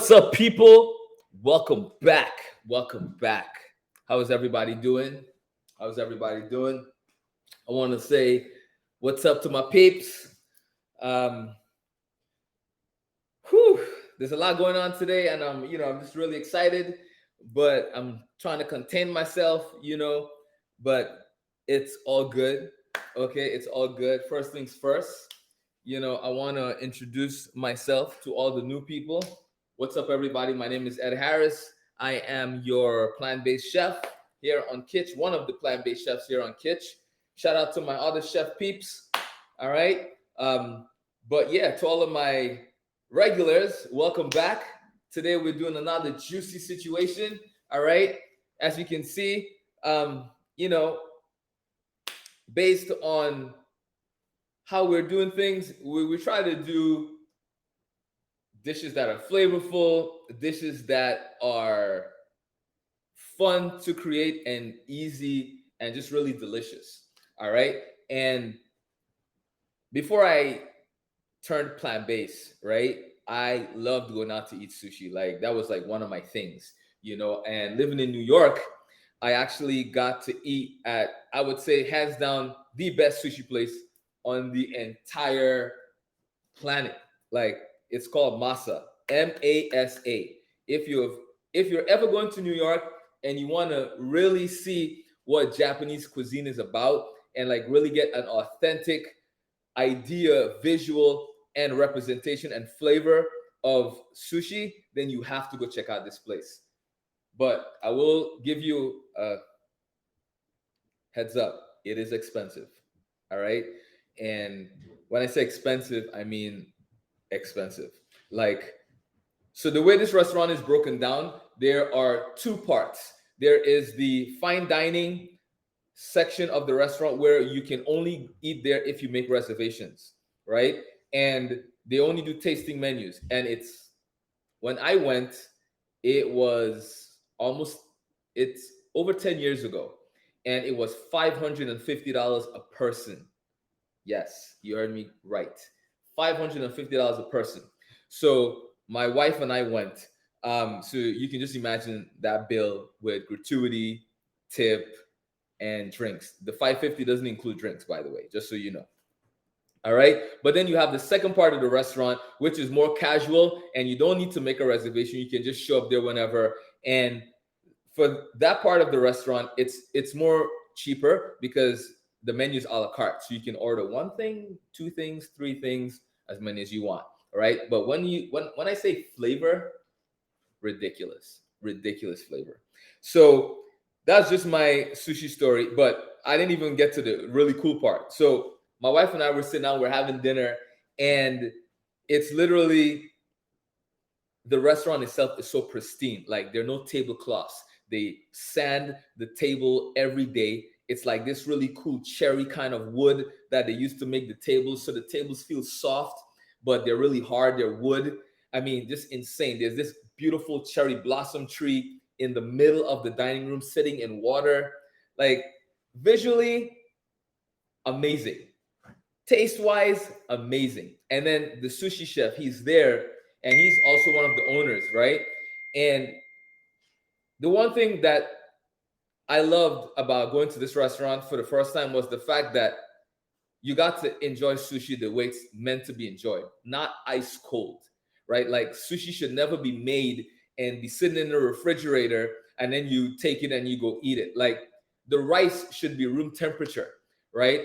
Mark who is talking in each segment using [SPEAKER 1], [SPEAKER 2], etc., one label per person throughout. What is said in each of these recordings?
[SPEAKER 1] What's up, people? Welcome back. Welcome back. How is everybody doing? How's everybody doing? I want to say what's up to my peeps. Um, whew, there's a lot going on today, and I'm just really excited, but I'm trying to contain myself, but it's all good. Okay, it's all good. First things first, I want to introduce myself to all the new people. What's up, everybody? My name is Ed Harris. I am your plant-based chef here on Kitch, one of the plant-based chefs here on Kitch. Shout out to my other chef peeps. All right. But yeah, to all of my regulars, welcome back. Today we're doing another juicy situation. All right. As you can see, you know, based on how we're doing things, we try to do dishes that are flavorful, dishes that are fun to create and easy and just really delicious. All right. And before I turned plant-based, right, I loved going out to eat sushi. Like that was like one of my things, and living in New York, I actually got to eat at, I would say, hands down, the best sushi place on the entire planet. Like it's called Masa, Masa. If you're ever going to New York and you want to really see what Japanese cuisine is about and like really get an authentic idea, visual and representation and flavor of sushi, then you have to go check out this place. But I will give you a heads up, it is expensive. All right. And when I say expensive, I mean expensive. Like, so the way this restaurant is broken down, there are two parts. There is the fine dining section of the restaurant where you can only eat there if you make reservations, right? And they only do tasting menus. And it's when I went, it was almost it's over 10 years ago, and it was $550 a person. Yes, you heard me right. $550 a person. So my wife and I went. So you can just imagine that bill with gratuity, tip, and drinks. The 550 doesn't include drinks, by the way, just so you know. All right. But then you have the second part of the restaurant, which is more casual, and you don't need to make a reservation. You can just show up there whenever. And for that part of the restaurant, it's more cheaper because the menu's a la carte. So you can order one thing, two things, three things, as many as you want. All right. But when I say flavor, ridiculous, ridiculous flavor. So that's just my sushi story. But I didn't even get to the really cool part. So my wife and I were sitting down, we're having dinner, and it's literally the restaurant itself is so pristine. Like there are no tablecloths. They sand the table every day. It's like this really cool cherry kind of wood that they used to make the tables. So the tables feel soft, but they're really hard. They're wood. I mean, just insane. There's this beautiful cherry blossom tree in the middle of the dining room sitting in water. Like visually, amazing. Taste wise, amazing. And then the sushi chef, he's there and he's also one of the owners, right? And the one thing that I loved about going to this restaurant for the first time was the fact that you got to enjoy sushi the way it's meant to be enjoyed, not ice cold, right? Like sushi should never be made and be sitting in the refrigerator and then you take it and you go eat it. Like the rice should be room temperature, right?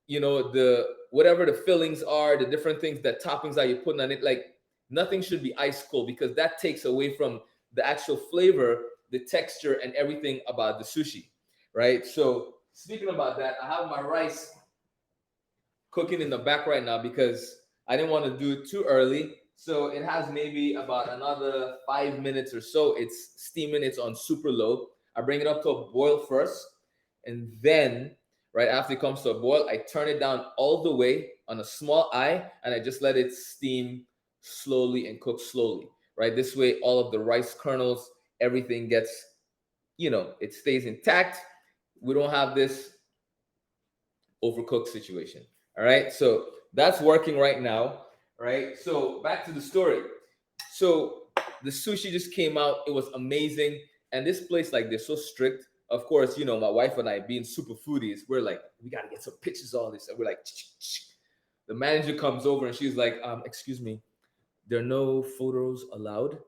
[SPEAKER 1] The whatever the fillings are, the different things that toppings are you putting on it, like nothing should be ice cold because that takes away from the actual flavor, the texture, and everything about the sushi, right? So speaking about that, I have my rice cooking in the back right now because I didn't want to do it too early. So it has maybe about another 5 minutes or so. It's steaming, it's on super low. I bring it up to a boil first, and then right after it comes to a boil, I turn it down all the way on a small eye, and I just let it steam slowly and cook slowly, right? This way, all of the rice kernels, everything gets, it stays intact. We don't have this overcooked situation. All right. So that's working right now. Right. So back to the story. So The sushi just came out. It was amazing. And this place, like, they're so strict. Of course, my wife and I, being super foodies, we're like, we gotta get some pictures of all this. And we're like, the manager comes over and she's like, excuse me, there are no photos allowed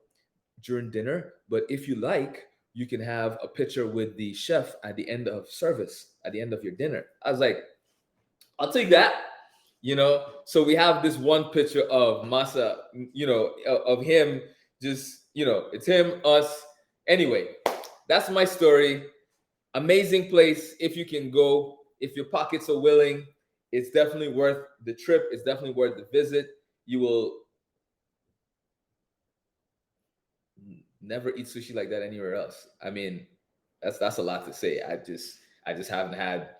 [SPEAKER 1] during dinner, but if you like, you can have a picture with the chef at the end of service, at the end of your dinner. I was like, I'll take that. So we have this one picture of Masa, of him, just, it's him, us. Anyway, that's my story. Amazing place. If you can go, if your pockets are willing, it's definitely worth the trip. It's definitely worth the visit. You will never eat sushi like that anywhere else. I mean, that's a lot to say. I just haven't had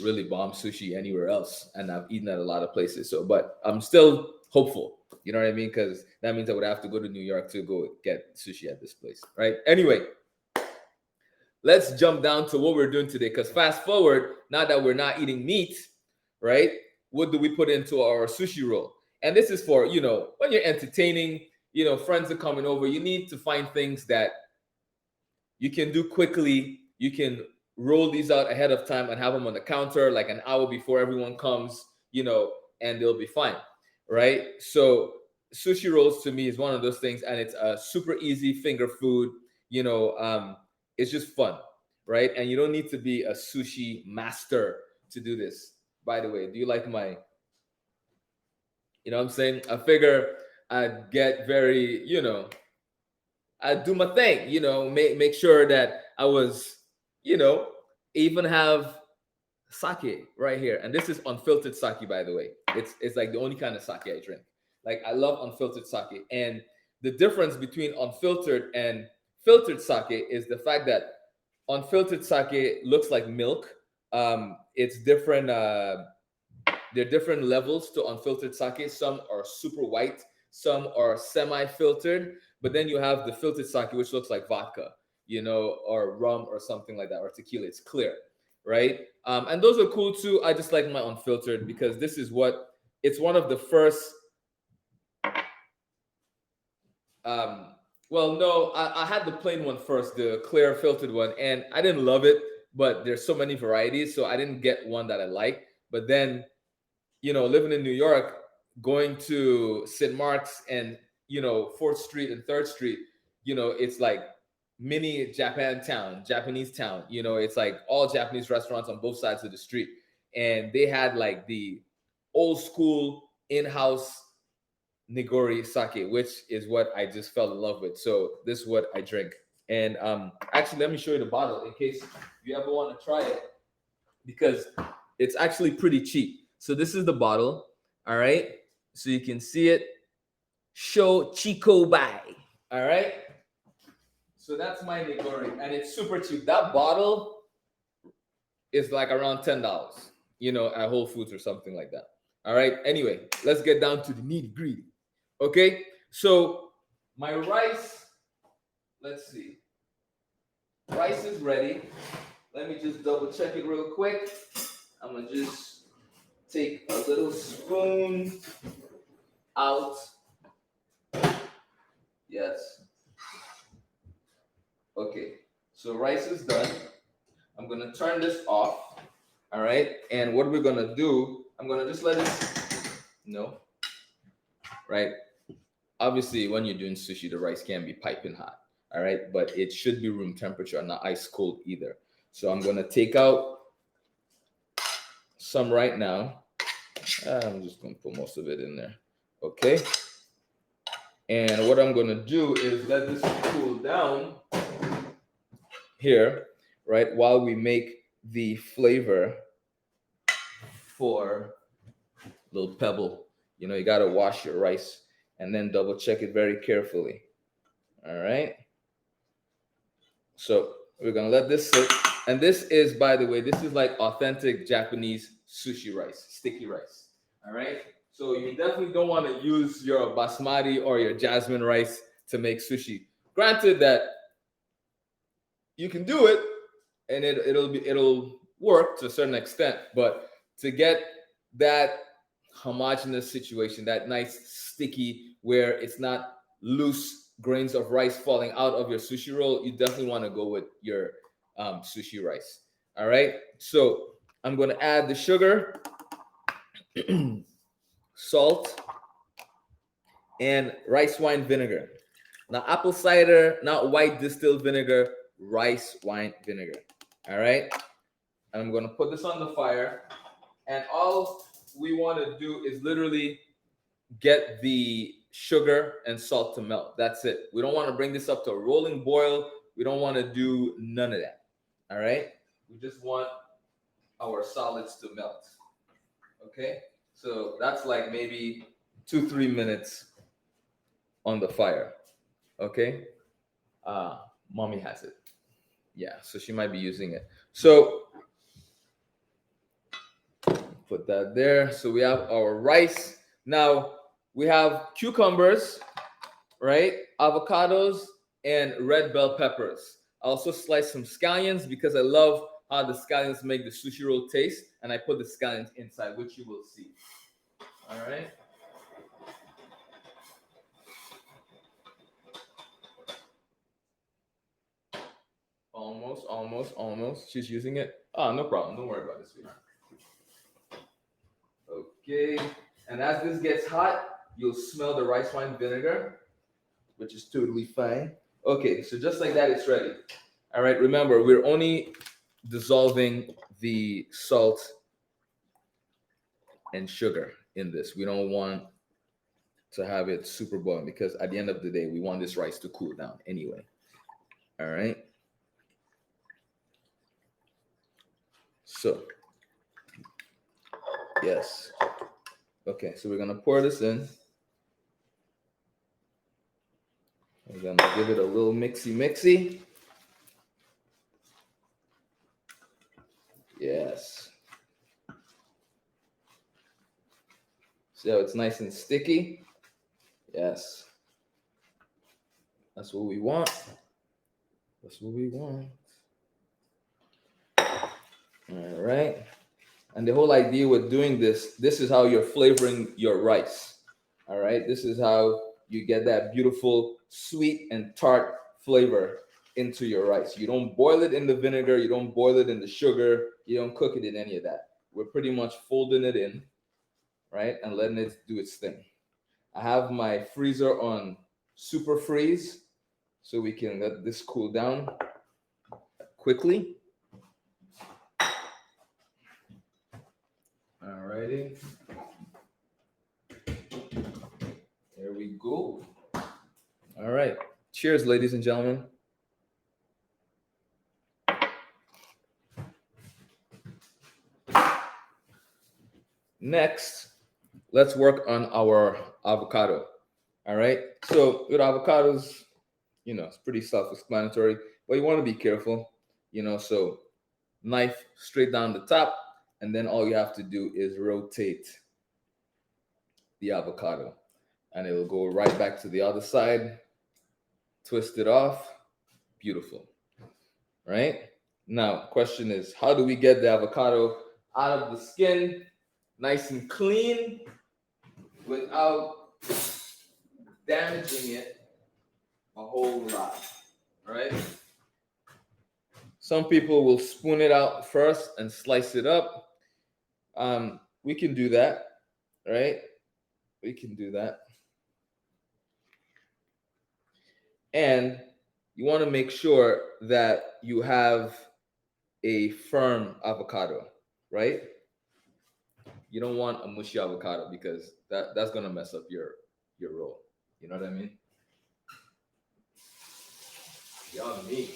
[SPEAKER 1] really bomb sushi anywhere else, and I've eaten at a lot of places. So, but I'm still hopeful. You know what I mean? Because that means I would have to go to New York to go get sushi at this place, right? Anyway, let's jump down to what we're doing today. Because fast forward, now that we're not eating meat, right? What do we put into our sushi roll? And this is for, when you're entertaining, friends are coming over, you need to find things that you can do quickly. You can roll these out ahead of time and have them on the counter like an hour before everyone comes, and they'll be fine, right? So sushi rolls to me is one of those things, and it's a super easy finger food. It's just fun, right? And you don't need to be a sushi master to do this. By the way, do you like my, what I'm saying? I figure I'd get very, I do my thing, make sure that I was, you know, even have sake right here. And this is unfiltered sake, by the way. It's like the only kind of sake I drink. Like, I love unfiltered sake. And the difference between unfiltered and filtered sake is the fact that unfiltered sake looks like milk. It's different. There are different levels to unfiltered sake. Some are super white, some are semi-filtered, but then you have the filtered sake, which looks like vodka, or rum or something like that, or tequila. It's clear, right? And those are cool too. I just like my unfiltered because this is it's one of the first. Well, no, I had the plain one first, the clear filtered one, and I didn't love it, but there's so many varieties, so I didn't get one that I like. But then, living in New York, going to St. Mark's and 4th Street and 3rd Street, it's like mini Japanese town. It's like all Japanese restaurants on both sides of the street, and they had like the old school in-house nigori sake, which is what I just fell in love with. So this is what I drink. And actually, let me show you the bottle in case you ever want to try it, because it's actually pretty cheap. So this is the bottle. All right. So you can see it. Show Chico Bai. All right. So that's my nigori, and it's super cheap. That bottle is like around $10, at Whole Foods or something like that. All right. Anyway, let's get down to the nitty gritty. Okay. So my rice, let's see. Rice is ready. Let me just double check it real quick. I'm gonna just take a little spoon out. Yes. Okay. So rice is done. I'm gonna turn this off. All right. And what we're gonna do, I'm gonna just let it. No. Right. Obviously, when you're doing sushi, the rice can't be piping hot. All right. But it should be room temperature, not ice cold either. So I'm gonna take out some right now. I'm just gonna put most of it in there. Okay. And what I'm gonna do is let this cool down here, right, while we make the flavor for little pebble. You gotta wash your rice and then double check it very carefully. All right. So we're gonna let this sit. And this is, by the way, this is like authentic Japanese sushi rice, sticky rice. All right. So you definitely don't want to use your basmati or your jasmine rice to make sushi. Granted that you can do it, and it'll work to a certain extent, but to get that homogeneous situation, that nice sticky where it's not loose grains of rice falling out of your sushi roll, you definitely want to go with your sushi rice. All right. So I'm going to add the sugar, salt, and rice wine vinegar. Now, apple cider, not white distilled vinegar, rice wine vinegar. All right. And I'm going to put this on the fire. And all we want to do is literally get the sugar and salt to melt. That's it. We don't want to bring this up to a rolling boil. We don't want to do none of that. All right. We just want our solids to melt. Okay. So that's like maybe 2-3 minutes on the fire. Okay. Mommy has it. Yeah. So she might be using it. So put that there. So we have our rice. Now we have cucumbers, right? Avocados and red bell peppers. I also sliced some scallions because I love how the scallions make the sushi roll taste, and I put the scallions inside, which you will see. All right. Almost, almost, almost. She's using it. Oh, no problem. Don't worry about this, sweetheart. Okay. And as this gets hot, you'll smell the rice wine vinegar, which is totally fine. Okay, so just like that, it's ready. All right, remember, we're only dissolving the salt and sugar in this. We don't want to have it super boiling because at the end of the day, we want this rice to cool down anyway. All right. So, yes. Okay, so we're going to pour this in. We're going to give it a little mixy. Yes. See how it's nice and sticky? Yes. That's what we want. That's what we want. All right. And the whole idea with doing this is how you're flavoring your rice. All right. This is how you get that beautiful sweet and tart flavor into your rice. You don't boil it in the vinegar. You don't boil it in the sugar. You don't cook it in any of that. We're pretty much folding it in, right? And letting it do its thing. I have my freezer on super freeze so we can let this cool down quickly. Alrighty. There we go. All right. Cheers, ladies and gentlemen. Next, let's work on our avocado. All right. So with avocados, it's pretty self-explanatory, but you want to be careful, so knife straight down the top, and then all you have to do is rotate the avocado, and it will go right back to the other side, twist it off. Beautiful. Right? Now, question is, how do we get the avocado out of the skin nice and clean without damaging it a whole lot? Right? Some people will spoon it out first and slice it up. We can do that, right? We can do that. And you want to make sure that you have a firm avocado, right? You don't want a mushy avocado because that's gonna mess up your roll. You know what I mean? Yummy.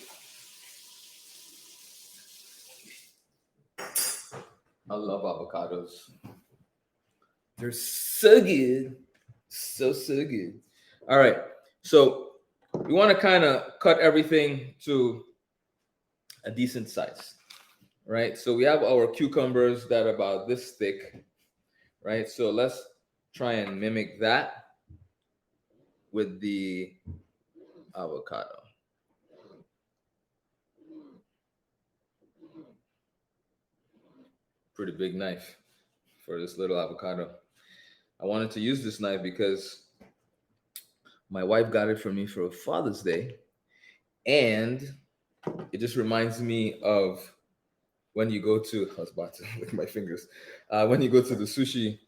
[SPEAKER 1] I love avocados. They're so good. So good. All right. So we want to kind of cut everything to a decent size. Right? So we have our cucumbers that are about this thick, right? So let's try and mimic that with the avocado. Pretty big knife for this little avocado. I wanted to use this knife because My wife got it for me for Father's Day, and it just reminds me of when you go to, I was about to lick my fingers, when you go to the sushi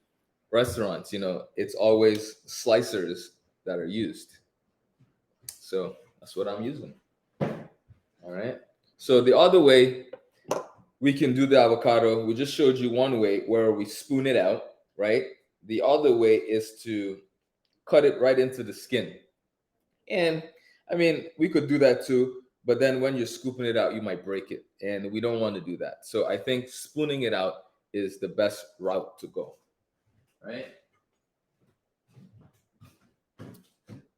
[SPEAKER 1] restaurants, it's always slicers that are used. So that's what I'm using. All right. So the other way we can do the avocado, we just showed you one way where we spoon it out, right? The other way is to cut it right into the skin. And I mean, we could do that too, but then when you're scooping it out, you might break it. And we don't want to do that. So I think spooning it out is the best route to go, right?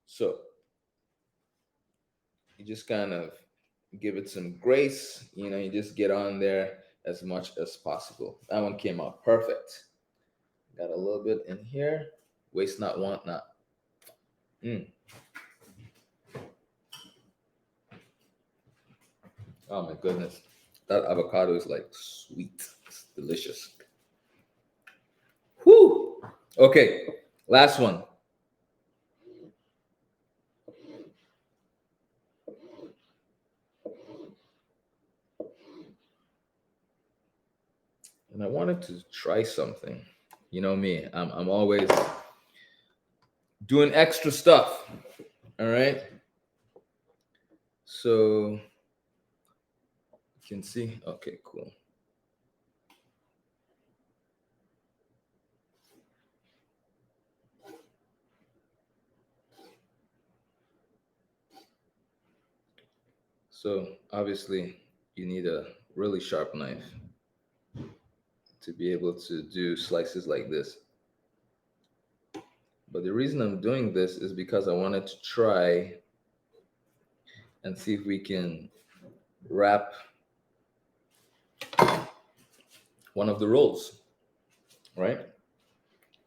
[SPEAKER 1] So you just kind of give it some grace, you just get on there as much as possible. That one came out perfect. Got a little bit in here. Waste not, want not. Mm. Oh my goodness. That avocado is like sweet. It's delicious. Whew. Okay, last one. And I wanted to try something. You know me, I'm always doing extra stuff. All right. So you can see. Okay, cool. So obviously, you need a really sharp knife to be able to do slices like this. But the reason I'm doing this is because I wanted to try and see if we can wrap one of the rolls, right?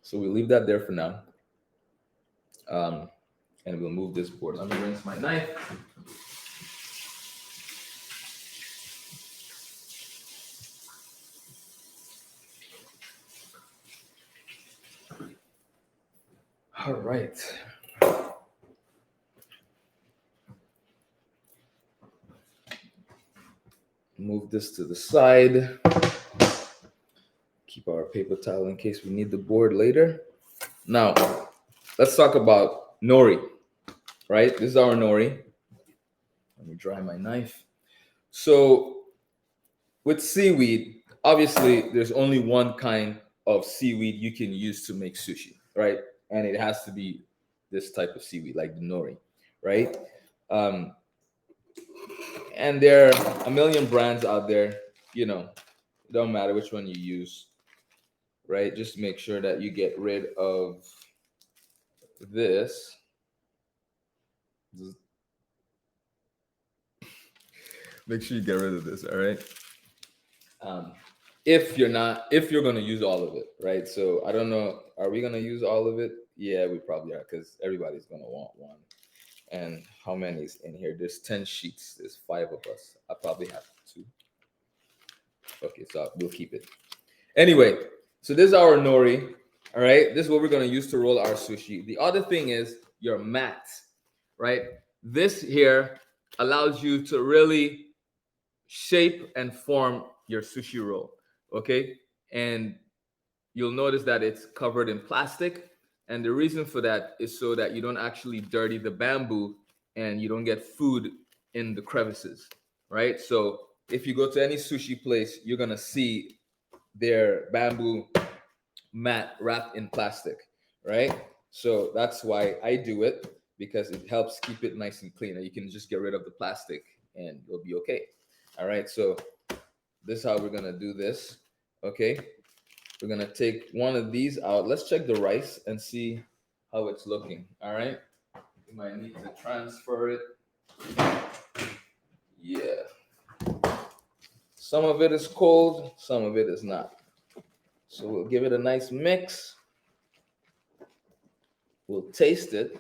[SPEAKER 1] So we leave that there for now. Um, and we'll move this board. Let me rinse my knife. All right. Move this to the side. Keep our paper towel in case we need the board later. Now, let's talk about nori, right? This is our nori. Let me dry my knife. So, with seaweed, obviously, there's only one kind of seaweed you can use to make sushi, right? And it has to be this type of seaweed, like the nori, right? Um, and there are a million brands out there. It don't matter which one you use, right? Just make sure that you get rid of this. Make sure you get rid of this, all right? Um, if you're gonna use all of it, right? So I don't know, are we gonna use all of it? Yeah, we probably are, because everybody's gonna want one. And how many is in here? There's 10 sheets. There's 5 of us. I probably have two. Okay, so we'll keep it. Anyway, so this is our nori. All right, this is what we're gonna use to roll our sushi. The other thing is your mat, right? This here allows you to really shape and form your sushi roll. Okay, and you'll notice that it's covered in plastic. And the reason for that is so that you don't actually dirty the bamboo and you don't get food in the crevices, right? So if you go to any sushi place, you're gonna see their bamboo mat wrapped in plastic, right? So that's why I do it, because it helps keep it nice and clean. And you can just get rid of the plastic and you'll be okay. All right, so this is how we're gonna do this. Okay, we're gonna take one of these out. Let's check the rice and see how it's looking. All right, you might need to transfer it. Yeah, some of it is cold, some of it is not. So we'll give it a nice mix. We'll taste it.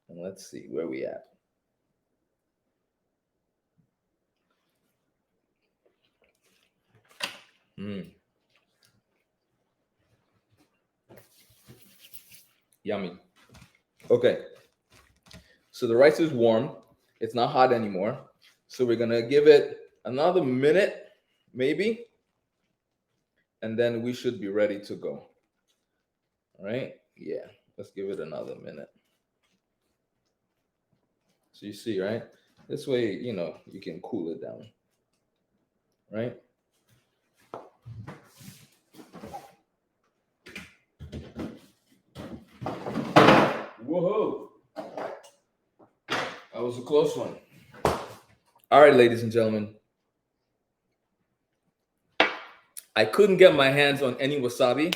[SPEAKER 1] And let's see where we at. Mm. Yummy. Okay, so the rice is warm. It's not hot anymore. So we're gonna give it another minute, maybe, and then we should be ready to go. All right? Yeah, let's give it another minute. So you see, right? This way, you can cool it down, right? Whoa, that was a close one. All right, ladies and gentlemen, I couldn't get my hands on any wasabi,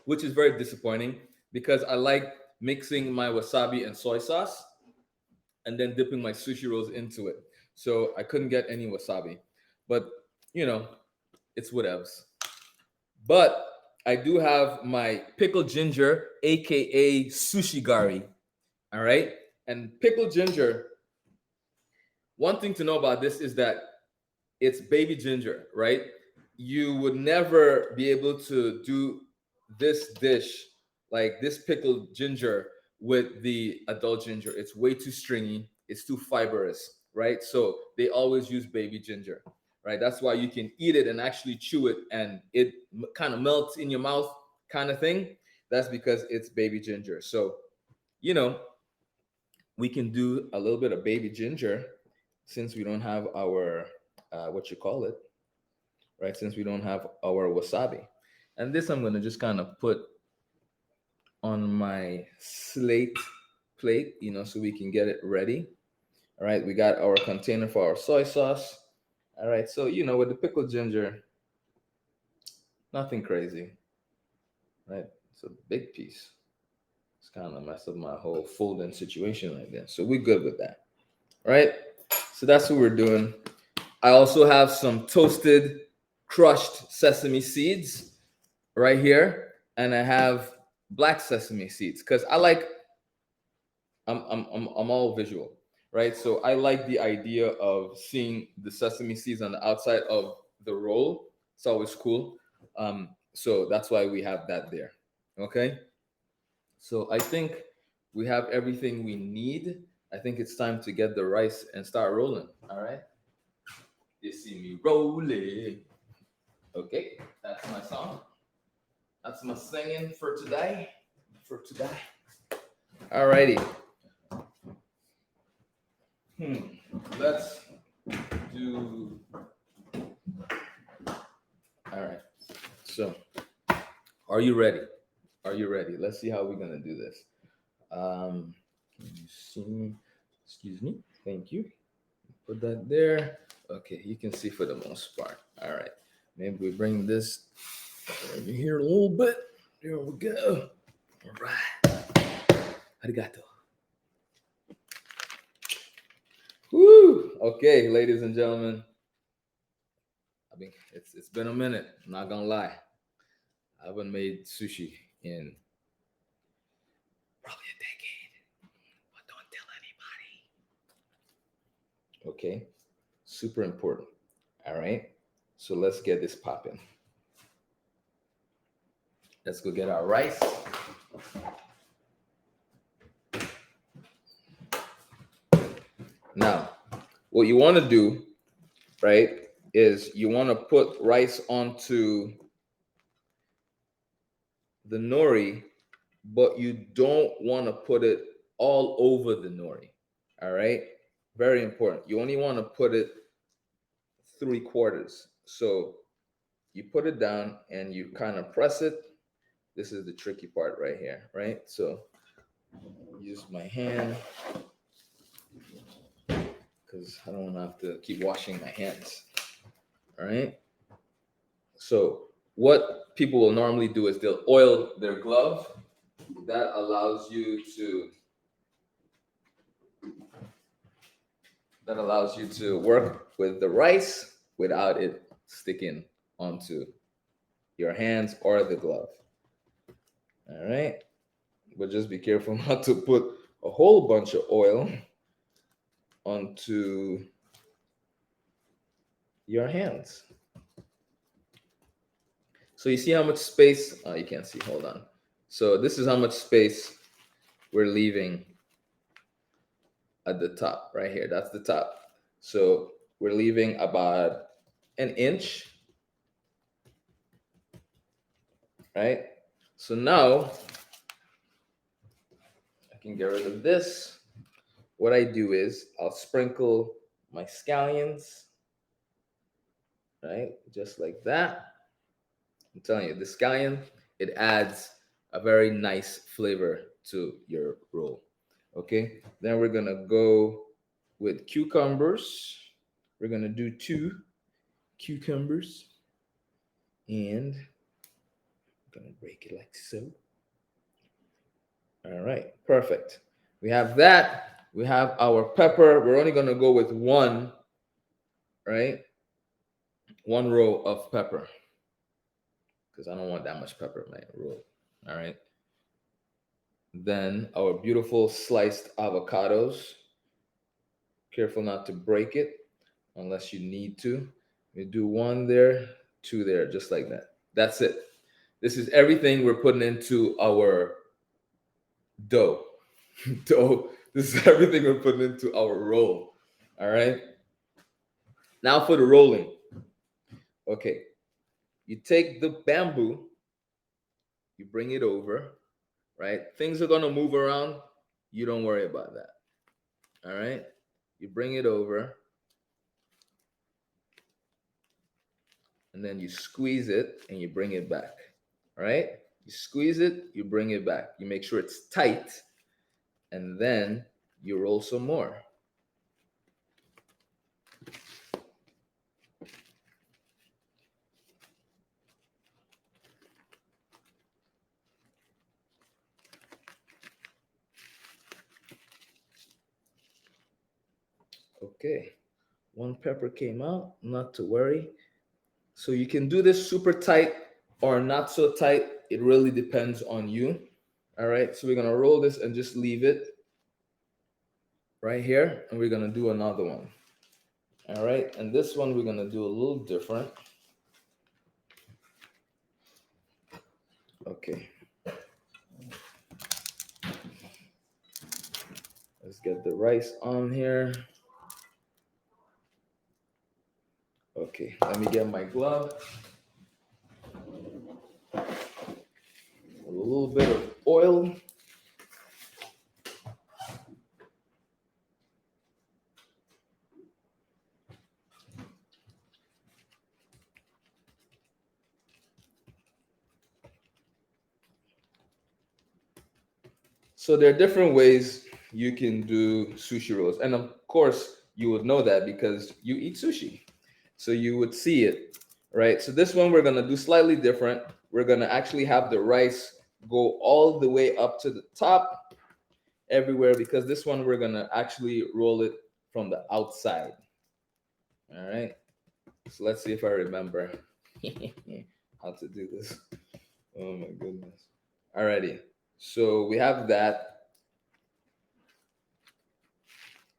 [SPEAKER 1] which is very disappointing because I like mixing my wasabi and soy sauce and then dipping my sushi rolls into it. So I couldn't get any wasabi, but you know, it's whatevs. But I do have my pickled ginger, aka sushi gari. All right, and pickled ginger. One thing to know about this is that it's baby ginger, right? You would never be able to do this dish, like this pickled ginger, with the adult ginger. It's way too stringy, it's too fibrous, right? So they always use baby ginger, right? That's why you can eat it and actually chew it and it kind of melts in your mouth, kind of thing. That's because it's baby ginger. So, you know, we can do a little bit of baby ginger since we don't have our what you call it, right? Since we don't have our wasabi. And this I'm going to just kind of put on my slate plate, so we can get it ready. All right, we got our container for our soy sauce. All right, so with the pickled ginger, nothing crazy, right? It's a big piece. It's kind of messed up my whole folding situation like that. So we're good with that. All right, so that's what we're doing. I also have some toasted, crushed sesame seeds right here, and I have black sesame seeds because I like. I'm all visual, right? So I like the idea of seeing the sesame seeds on the outside of the roll. It's always cool. So that's why we have that there. Okay. So I think we have everything we need. I think it's time to get the rice and start rolling. All right. You see me rolling. Okay, that's my song. That's my singing for today. For today. Alrighty. Hmm. Let's do. All right. So, are you ready? Are you ready? Let's see how we're gonna do this. Can you see me? Excuse me. Thank you. Put that there. Okay, you can see for the most part. All right. Maybe we bring this over here a little bit. There we go. All right. Arigato. Woo! Okay, ladies and gentlemen. It's been a minute. I'm not gonna lie. I haven't made sushi in probably a decade, but don't tell anybody. Okay, super important. All right, so let's get this popping. Let's go get our rice. Now, what you want to do, right, is you want to put rice onto the nori, but you don't want to put it all over the nori. All right, very important. You only want to put it 3/4. So you put it down and you kind of press it. This is the tricky part right here, right? So use my hand because I don't want to have to keep washing my hands. All right. So what people will normally do is they'll oil their glove. That allows you to work with the rice without it sticking onto your hands or the glove. All right. But just be careful not to put a whole bunch of oil onto your hands. So you see how much space? Oh, you can't see. Hold on. So this is how much space we're leaving at the top right here. That's the top. So we're leaving about an inch, right? So now I can get rid of this. What I do is I'll sprinkle my scallions, right? Just like that. I'm telling you, the scallion, it adds a very nice flavor to your roll. Okay, then we're gonna go with cucumbers. We're gonna do 2 cucumbers, and I'm gonna break it like so. All right, perfect. We have that. We have our pepper. We're only gonna go with one, right? One row of pepper because I don't want that much pepper in my roll. All right. Then our beautiful sliced avocados. Careful not to break it unless you need to. We do one there, two there, just like that. That's it. This is everything we're putting into our dough. Dough. This is everything we're putting into our roll. All right. Now for the rolling. Okay. You take the bamboo, you bring it over, right? Things are going to move around. You don't worry about that. All right. You bring it over, and then you squeeze it and you bring it back. All right? You squeeze it, you bring it back. You make sure it's tight, and then you roll some more. Okay. One pepper came out, not to worry. So you can do this super tight or not so tight. It really depends on you. All right. So we're going to roll this and just leave it right here. And we're going to do another one. All right. And this one we're going to do a little different. Okay. Let's get the rice on here. Okay, let me get my glove. A little bit of oil. So there are different ways you can do sushi rolls. And of course, you would know that because you eat sushi. So you would see it, right? So this one we're going to do slightly different. We're going to actually have the rice go all the way up to the top everywhere because this one we're going to actually roll it from the outside. All right. So let's see if I remember how to do this. Oh my goodness. Alrighty. So we have that.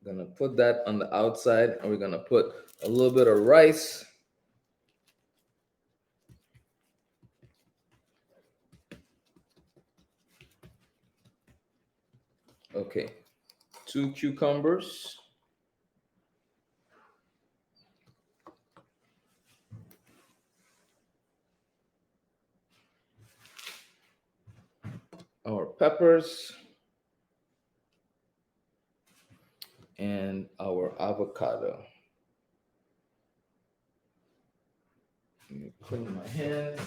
[SPEAKER 1] Gonna put that on the outside and we're gonna put a little bit of rice. Okay. 2 cucumbers. Our peppers. And our avocado. Let me clean my hands.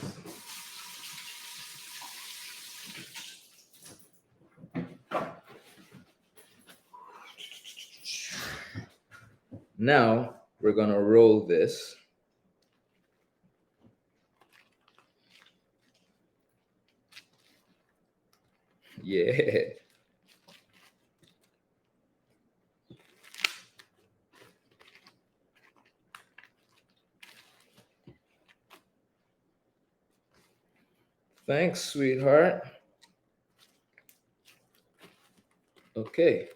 [SPEAKER 1] Now we're gonna roll this. Yeah. Thanks, sweetheart. Okay.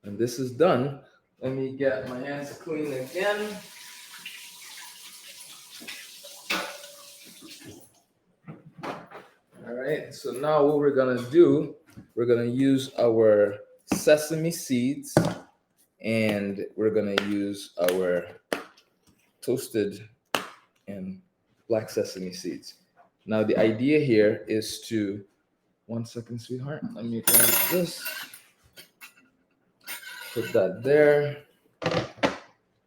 [SPEAKER 1] And this is done. Let me get my hands clean again. All right. So now what we're gonna do, we're gonna use our sesame seeds, and we're gonna use our toasted and black sesame seeds. Now the idea here is to, one second, sweetheart. Let me grab this. Put that there.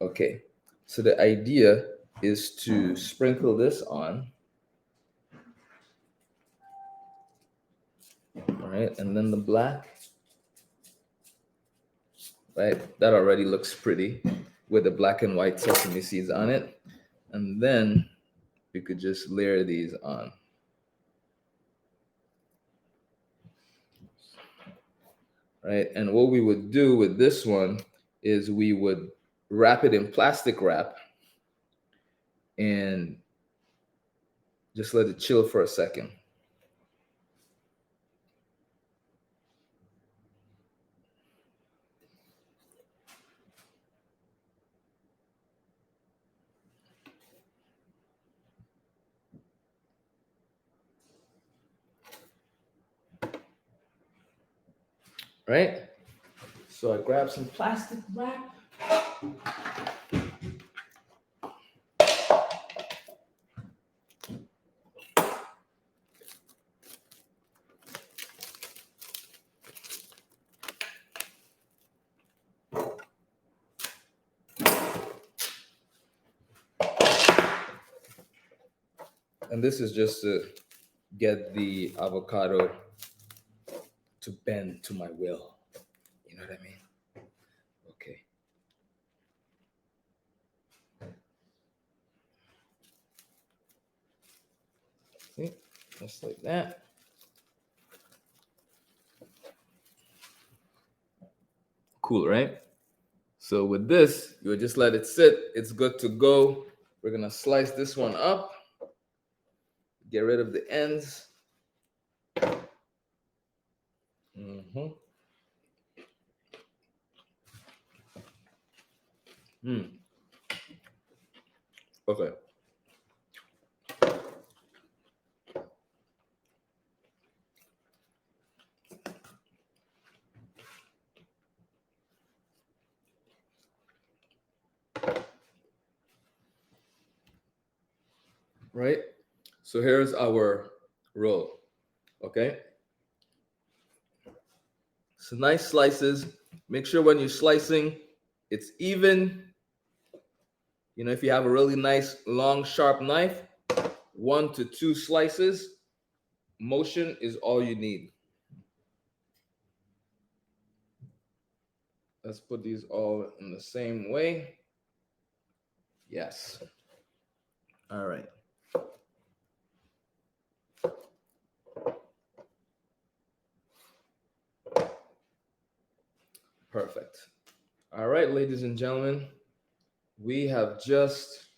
[SPEAKER 1] Okay. So the idea is to sprinkle this on. All right, and then the black. Right, that already looks pretty with the black and white sesame seeds on it. And then we could just layer these on. Right, and what we would do with this one is we would wrap it in plastic wrap and just let it chill for a second. Right, so I grab some plastic wrap. And this is just to get the avocado to bend to my will. You know what I mean? Okay. See, just like that. Cool, right? So with this, you just let it sit. It's good to go. We're gonna slice this one up. Get rid of the ends. Mm-hmm. Mm. Okay. Right. So here's our roll. Okay. So nice slices. Make sure when you're slicing, it's even. You know, if you have a really nice long sharp knife, 1 to 2 slices. Motion is all you need. Let's put these all in the same way. Yes. All right. Perfect. All right, ladies and gentlemen, we have just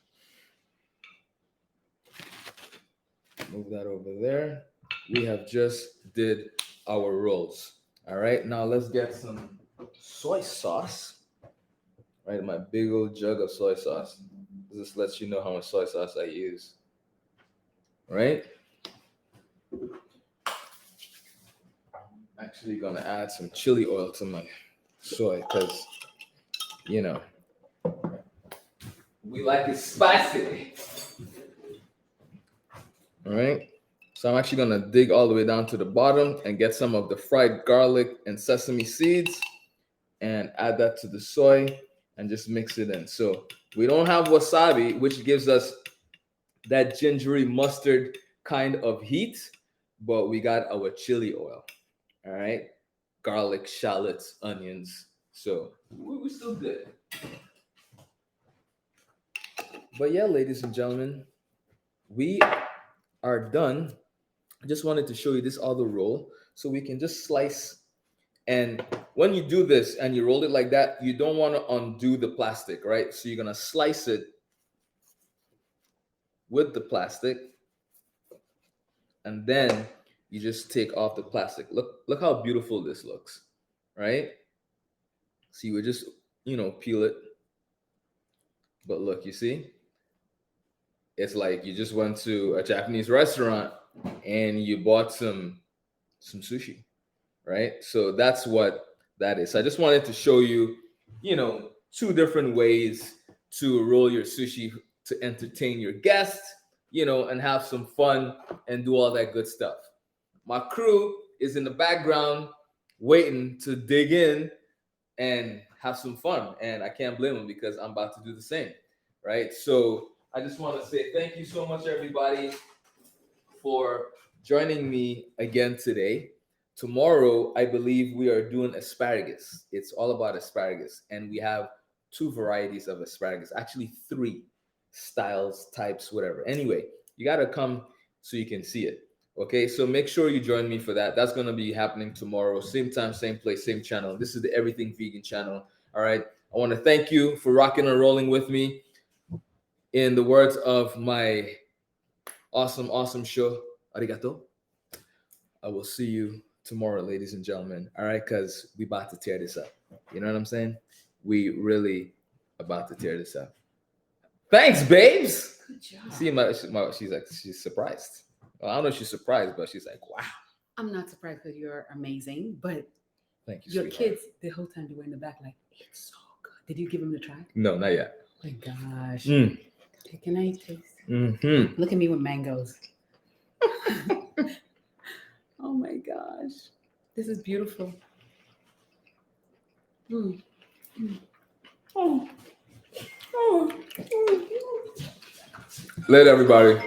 [SPEAKER 1] move that over there. We have just did our rolls. All right, now let's get some soy sauce. Right, my big old jug of soy sauce. This lets you know how much soy sauce I use. Right? Actually, gonna add some chili oil to my soy because you know we like it spicy. All right. So I'm actually gonna dig all the way down to the bottom and get some of the fried garlic and sesame seeds and add that to the soy and just mix it in. So we don't have wasabi, which gives us that gingery mustard kind of heat, but we got our chili oil. All right. Garlic, shallots, onions. So we still good. But yeah, ladies and gentlemen, we are done. I just wanted to show you this other roll so we can just slice. And when you do this and you roll it like that, you don't want to undo the plastic, right? So you're gonna slice it with the plastic, and then you just take off the plastic. Look how beautiful this looks, right? So you would just, peel it. But look, you see, it's like you just went to a Japanese restaurant and you bought some sushi, right? So that's what that is. So I just wanted to show you, two different ways to roll your sushi to entertain your guests, and have some fun and do all that good stuff. My crew is in the background waiting to dig in and have some fun. And I can't blame them because I'm about to do the same, right? So I just want to say thank you so much, everybody, for joining me again today. Tomorrow, I believe we are doing asparagus. It's all about asparagus, and we have two varieties of asparagus, actually, three styles, types, whatever. Anyway, you got to come so you can see it. Okay, so make sure you join me for that. That's going to be happening tomorrow, same time, same place, same channel. This is the Everything Vegan channel. All right, I want to thank you for rocking and rolling with me. In the words of my awesome, awesome show, arigato. I will see you tomorrow, ladies and gentlemen. All right, because we about to tear this up. You know what I'm saying? We really about to tear this up. Thanks, babes.
[SPEAKER 2] Good job.
[SPEAKER 1] See, she's like, she's surprised. Well, I don't know if she's surprised, but she's like, wow.
[SPEAKER 2] I'm not surprised because you're amazing, but
[SPEAKER 1] Thank you,
[SPEAKER 2] your
[SPEAKER 1] sweetheart.
[SPEAKER 2] kids, the whole time they were in the back, like, it's so good. Did you give them the try?
[SPEAKER 1] No, not yet.
[SPEAKER 2] Oh my gosh.
[SPEAKER 1] Mm.
[SPEAKER 2] Okay, can I taste?
[SPEAKER 1] Mm-hmm.
[SPEAKER 2] Look at me with mangoes. Oh my gosh. This is beautiful. Mm. Mm. Oh. Oh.
[SPEAKER 1] Later, everybody.